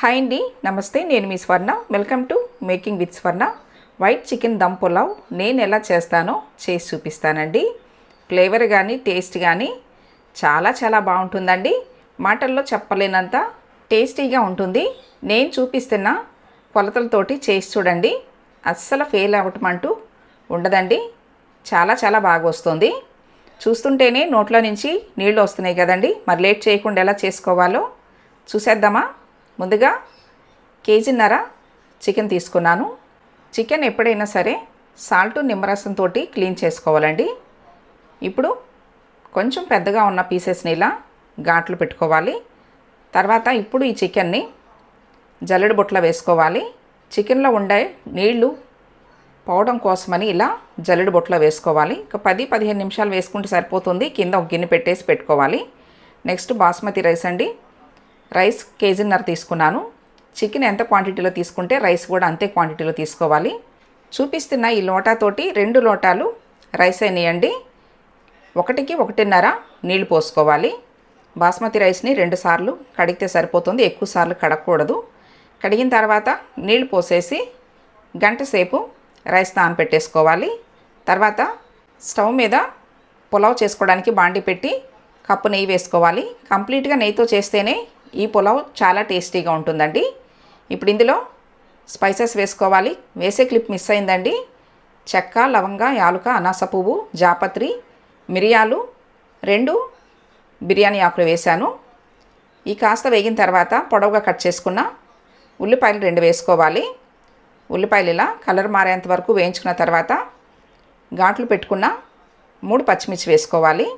Hi అండి, నమస్తే. నేను మీ స్వర్ణ. Welcome to making with Swarna. White chicken dum pulao నేను ఎలా చేస్తానో చేసి చూపిస్తానండి. ఫ్లేవర్ కానీ టేస్ట్ కానీ చాలా బాగుంటుందండి. మాటల్లో చెప్పలేనంత టేస్టీగా ఉంటుంది. నేను చూపిస్తున్న కొలతలతోటి చేసి చూడండి, అస్సలు ఫెయిల్ అవ్వటం అంటూ ఉండదండి. చాలా బాగా వస్తుంది. చూస్తుంటేనే నోట్లో నుంచి నీళ్ళు వస్తున్నాయి కదండి. మరి లేట్ చేయకుండా ఎలా చేసుకోవాలో చూసేద్దామా. ముందుగా 1.5 kg చికెన్ తీసుకున్నాను. చికెన్ ఎప్పుడైనా సరే సాల్ట్ నిమ్మరసంతో క్లీన్ చేసుకోవాలండి. ఇప్పుడు కొంచెం పెద్దగా ఉన్న పీసెస్ని ఇలా ఘాట్లు పెట్టుకోవాలి. తర్వాత ఇప్పుడు ఈ చికెన్ని జల్లెడ బుట్టలో వేసుకోవాలి. చికెన్లో ఉండే నీళ్లు పోవడం కోసమని ఇలా జల్లెడ బుట్టలో వేసుకోవాలి. ఒక 10-15 నిమిషాలు వేసుకుంటే సరిపోతుంది. కింద ఒక గిన్నె పెట్టేసి పెట్టుకోవాలి. నెక్స్ట్ బాస్మతి రైస్ అండి. రైస్ 1.5 kg తీసుకున్నాను. చికెన్ ఎంత క్వాంటిటీలో తీసుకుంటే రైస్ కూడా అంతే క్వాంటిటీలో తీసుకోవాలి. చూపిస్తున్న ఈ లోటాతోటి 2 లోటాలు రైస్ అయినాయండి. 1కి 1.5 నీళ్లు పోసుకోవాలి. బాస్మతి రైస్ని 2 సార్లు కడిగితే సరిపోతుంది, ఎక్కువ సార్లు కడగకూడదు. కడిగిన తర్వాత నీళ్లు పోసేసి గంట సేపు రైస్ నానబెట్టేసుకోవాలి. తర్వాత స్టవ్ మీద పులావ్ చేసుకోవడానికి బాండి పెట్టి కప్పు నెయ్యి వేసుకోవాలి. కంప్లీట్గా నెయ్యితో చేస్తేనే ఈ పులావ్ చాలా టేస్టీగా ఉంటుందండి. ఇప్పుడు ఇందులో స్పైసెస్ వేసుకోవాలి. వేసే క్లిప్ మిస్ అయిందండి. చెక్క, లవంగ, యాలుక, అనాస పువ్వు, జాపత్రి, మిరియాలు, 2 బిర్యానీ ఆకులు వేశాను. ఈ కాస్త వేగిన తర్వాత పొడవుగా కట్ చేసుకున్న ఉల్లిపాయలు 2 వేసుకోవాలి. ఉల్లిపాయలు ఇలా కలర్ మారేంత వరకు వేయించుకున్న తర్వాత ఘాట్లు పెట్టుకున్న 3 పచ్చిమిర్చి వేసుకోవాలి.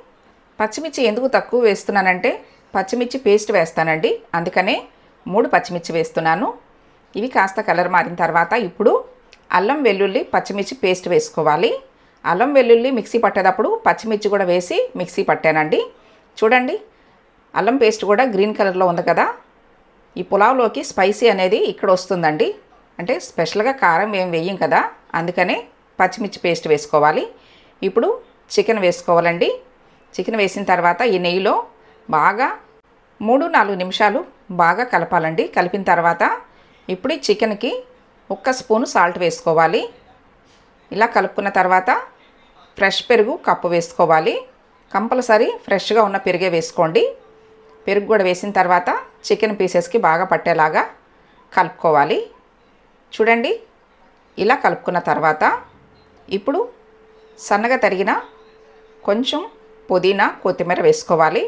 పచ్చిమిర్చి ఎందుకు తక్కువ వేస్తున్నానంటే పచ్చిమిర్చి పేస్ట్ వేస్తానండి, అందుకనే 3 పచ్చిమిర్చి వేస్తున్నాను. ఇవి కాస్త కలర్ మారిన తర్వాత ఇప్పుడు అల్లం వెల్లుల్లి పచ్చిమిర్చి పేస్ట్ వేసుకోవాలి. అల్లం వెల్లుల్లి మిక్సీ పట్టేటప్పుడు పచ్చిమిర్చి కూడా వేసి మిక్సీ పట్టానండి. చూడండి, అల్లం పేస్ట్ కూడా గ్రీన్ కలర్లో ఉంది కదా. ఈ పులావ్లోకి స్పైసీ అనేది ఇక్కడ వస్తుందండి. అంటే స్పెషల్గా కారం ఏం వేయం కదా, అందుకనే పచ్చిమిర్చి పేస్ట్ వేసుకోవాలి. ఇప్పుడు చికెన్ వేసుకోవాలండి. చికెన్ వేసిన తర్వాత ఈ నెయ్యిలో బాగా 3-4 నిమిషాలు బాగా కలపాలండి. కలిపిన తర్వాత ఇప్పుడు ఈ చికెన్కి 1 స్పూను సాల్ట్ వేసుకోవాలి. ఇలా కలుపుకున్న తర్వాత ఫ్రెష్ పెరుగు కప్పు వేసుకోవాలి. కంపల్సరీ ఫ్రెష్గా ఉన్న పెరుగే వేసుకోండి. పెరుగు కూడా వేసిన తర్వాత చికెన్ పీసెస్కి బాగా పట్టేలాగా కలుపుకోవాలి. చూడండి, ఇలా కలుపుకున్న తర్వాత ఇప్పుడు సన్నగా తరిగిన కొంచెం పుదీనా, కొత్తిమీర వేసుకోవాలి.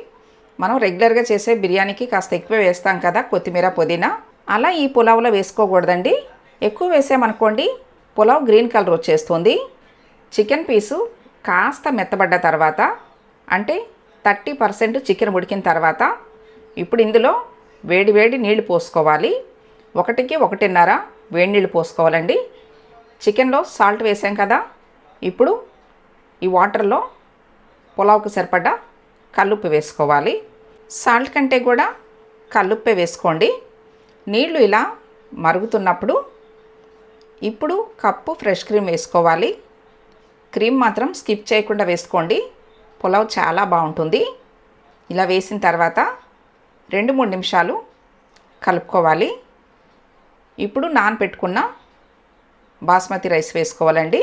మనం రెగ్యులర్గా చేసే బిర్యానీకి కాస్త ఎక్కువ వేస్తాం కదా కొత్తిమీర, పుదీనా. అలా ఈ పులావ్లో వేసుకోకూడదండి. ఎక్కువ వేసామనుకోండి పులావ్ గ్రీన్ కలర్ వచ్చేస్తుంది. చికెన్ పీసు కాస్త మెత్తబడ్డ తర్వాత అంటే 30% చికెన్ ఉడికిన తర్వాత ఇప్పుడు ఇందులో వేడి నీళ్లు పోసుకోవాలి. 1కి 1.5 వేడి నీళ్ళు పోసుకోవాలండి. చికెన్లో సాల్ట్ వేసాం కదా, ఇప్పుడు ఈ వాటర్లో పులావ్కి సరిపడా కల్లుప్పు వేసుకోవాలి. సాల్ట్ కంటే కూడా కల్లుప్పే వేసుకోండి. నీళ్లు ఇలా మరుగుతున్నప్పుడు ఇప్పుడు కప్పు ఫ్రెష్ క్రీమ్ వేసుకోవాలి. క్రీమ్ మాత్రం స్కిప్ చేయకుండా వేసుకోండి, పులావ్ చాలా బాగుంటుంది. ఇలా వేసిన తర్వాత 2-3 నిమిషాలు కలుపుకోవాలి. ఇప్పుడు నానబెట్టుకున్న బాస్మతి రైస్ వేసుకోవాలండి.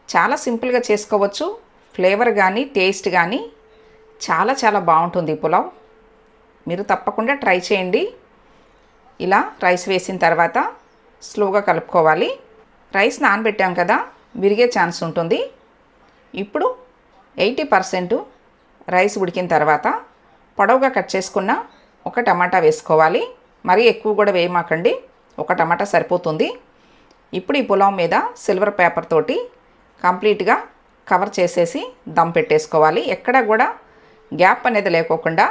చాలా సింపుల్గా చేసుకోవచ్చు. ఫ్లేవర్ కానీ టేస్ట్ కానీ చాలా బాగుంటుంది పులావ్. మీరు తప్పకుండా ట్రై చేయండి. ఇలా రైస్ వేసిన తర్వాత స్లోగా కలుపుకోవాలి. రైస్ నానబెట్టాం కదా, విరిగే ఛాన్స్ ఉంటుంది. ఇప్పుడు 80% రైస్ ఉడికిన తర్వాత పొడవుగా కట్ చేసుకున్న 1 టమాటా వేసుకోవాలి. మరీ ఎక్కువ కూడా వేయమాకండి, 1 టమాటా సరిపోతుంది. ఇప్పుడు ఈ పులావ్ మీద సిల్వర్ పేపర్ తోటి కంప్లీట్గా కవర్ చేసేసి దమ్ పెట్టేసుకోవాలి. ఎక్కడ కూడా గ్యాప్ అనేది లేకోకుండా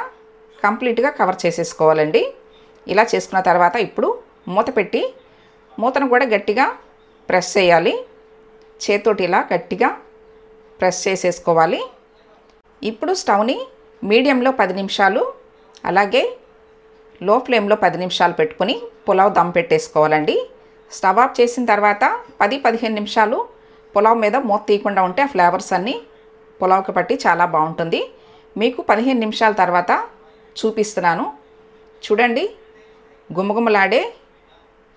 కంప్లీట్గా కవర్ చేసేసుకోవాలండి. ఇలా చేసుకున్న తర్వాత ఇప్పుడు మూత పెట్టి మూతను కూడా గట్టిగా ప్రెస్ చేయాలి. చేతితోటి ఇలా గట్టిగా ప్రెస్ చేసేసుకోవాలి. ఇప్పుడు స్టవ్ని మీడియంలో 10 నిమిషాలు అలాగే లో ఫ్లేమ్లో 10 నిమిషాలు పెట్టుకుని పులావ్ దమ్ పెట్టేసుకోవాలండి. స్టవ్ ఆఫ్ చేసిన తర్వాత 10-15 నిమిషాలు పులావ్ మీద మూత తీయకుండా ఉంటే ఆ ఫ్లేవర్స్ అన్నీ పులావ్కి పట్టి చాలా బాగుంటుంది. మీకు 15 నిమిషాల తర్వాత చూపిస్తున్నాను. చూడండి, గుమగుమలాడే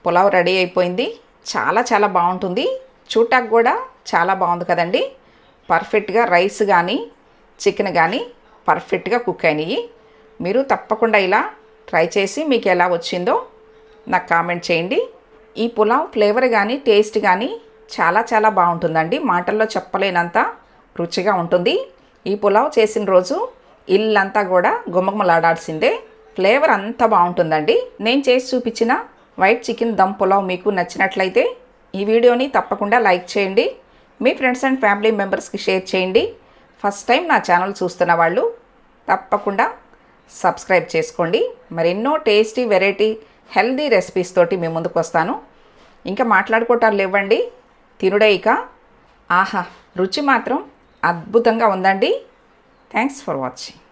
పులావ్ రెడీ అయిపోయింది. చాలా చాలా బాగుంటుంది. చూడటానికి కూడా చాలా బాగుంది కదండి. పర్ఫెక్ట్గా రైస్ కానీ చికెన్ కానీ పర్ఫెక్ట్గా కుక్ అయినాయి. మీరు తప్పకుండా ఇలా ట్రై చేసి మీకు ఎలా వచ్చిందో నాకు కామెంట్ చేయండి. ఈ పులావ్ ఫ్లేవర్ కానీ టేస్ట్ కానీ చాలా చాలా బాగుంటుందండి. మాటల్లో చెప్పలేనంత రుచిగా ఉంటుంది. ఈ పులావ్ చేసిన రోజు ఇల్లంతా కూడా గుమగుమలాడాల్సిందే. ఫ్లేవర్ అంతా బాగుంటుందండి. నేను చేసి చూపించిన వైట్ చికెన్ దమ్ పులావ్ మీకు నచ్చినట్లయితే ఈ వీడియోని తప్పకుండా లైక్ చేయండి. మీ ఫ్రెండ్స్ అండ్ ఫ్యామిలీ మెంబర్స్కి షేర్ చేయండి. ఫస్ట్ టైం నా ఛానల్ చూస్తున్న వాళ్ళు తప్పకుండా సబ్స్క్రైబ్ చేసుకోండి. మరెన్నో టేస్టీ వెరైటీ హెల్దీ రెసిపీస్ తోటి మీ ముందుకు వస్తాను. ఇంకా మాట్లాడుకోవటాలు లేవండి, తినుడే ఇక. ఆహా, రుచి మాత్రం అద్భుతంగా ఉందండి. Thanks for watching.